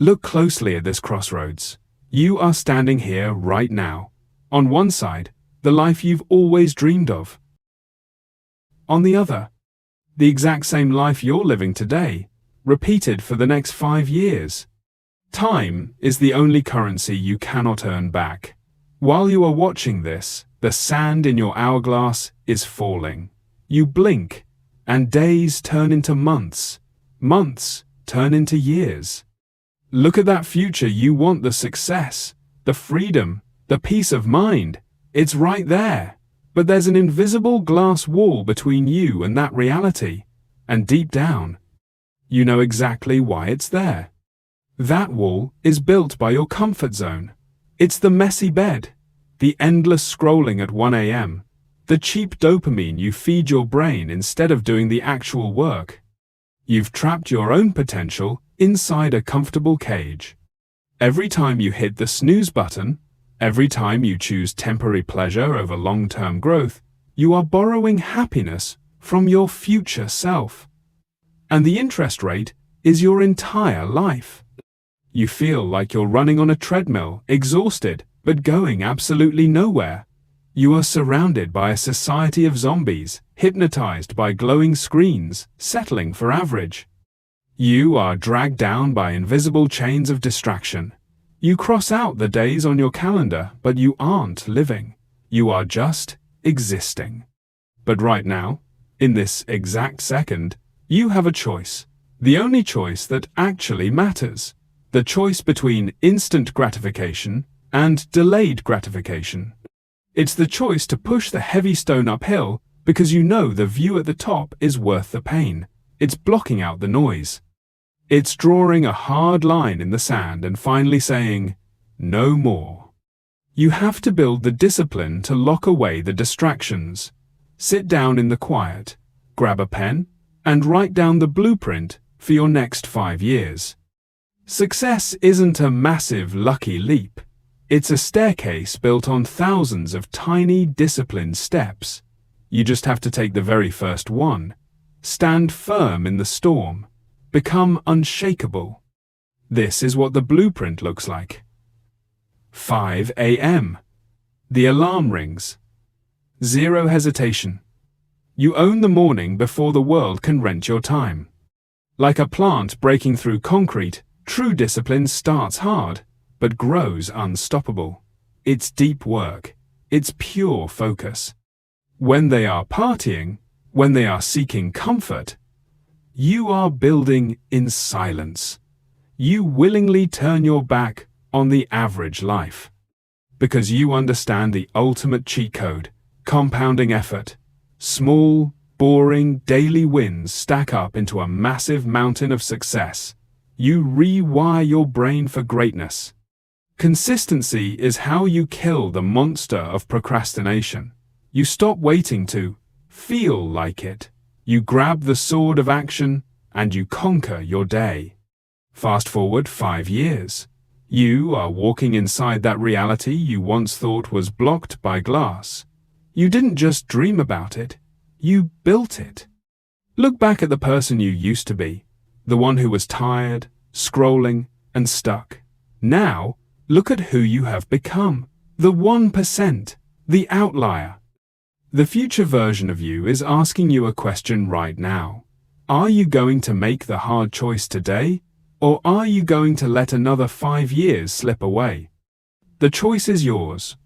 Look closely at this crossroads. You are standing here right now. On one side, the life you've always dreamed of. On the other, the exact same life you're living today, repeated for the next 5 years. Time is the only currency you cannot earn back. While you are watching this, the sand in your hourglass is falling. You blink, and days turn into months. Months turn into years. Look at that future you want, the success, the freedom, the peace of mind. It's right there. But there's an invisible glass wall between you and that reality. And deep down, you know exactly why it's there. That wall is built by your comfort zone. It's the messy bed, the endless scrolling at 1 a.m., the cheap dopamine you feed your brain instead of doing the actual work. You've trapped your own potential inside a comfortable cage. Every time you hit the snooze button, every time you choose temporary pleasure over long-term growth, you are borrowing happiness from your future self. And the interest rate is your entire life. You feel like you're running on a treadmill, exhausted, but going absolutely nowhere. You are surrounded by a society of zombies, hypnotized by glowing screens, settling for average. You are dragged down by invisible chains of distraction. You cross out the days on your calendar, but you aren't living. You are just existing. But right now, in this exact second, you have a choice. The only choice that actually matters. The choice between instant gratification and delayed gratification. It's the choice to push the heavy stone uphill because you know the view at the top is worth the pain. It's blocking out the noise. It's drawing a hard line in the sand and finally saying, no more. You have to build the discipline to lock away the distractions. Sit down in the quiet, grab a pen, and write down the blueprint for your next 5 years. Success isn't a massive lucky leap. It's a staircase built on thousands of tiny disciplined steps. You just have to take the very first one. Stand firm in the storm. Become unshakable. This is what the blueprint looks like. 5 a.m. The alarm rings. Zero hesitation. You own the morning before the world can rent your time. Like a plant breaking through concrete, true discipline starts hard, but grows unstoppable. It's deep work. It's pure focus. When they are partying, when they are seeking comfort, you are building in silence. You willingly turn your back on the average life. Because you understand the ultimate cheat code, compounding effort. Small, boring daily wins stack up into a massive mountain of success. You rewire your brain for greatness. Consistency is how you kill the monster of procrastination. You stop waiting to feel like it. You grab the sword of action and you conquer your day. Fast forward 5 years. You are walking inside that reality you once thought was blocked by glass. You didn't just dream about it, you built it. Look back at the person you used to be, the one who was tired, scrolling, and stuck. Now, look at who you have become, the 1%, the outlier. The future version of you is asking you a question right now. Are you going to make the hard choice today, or are you going to let another 5 years slip away? The choice is yours.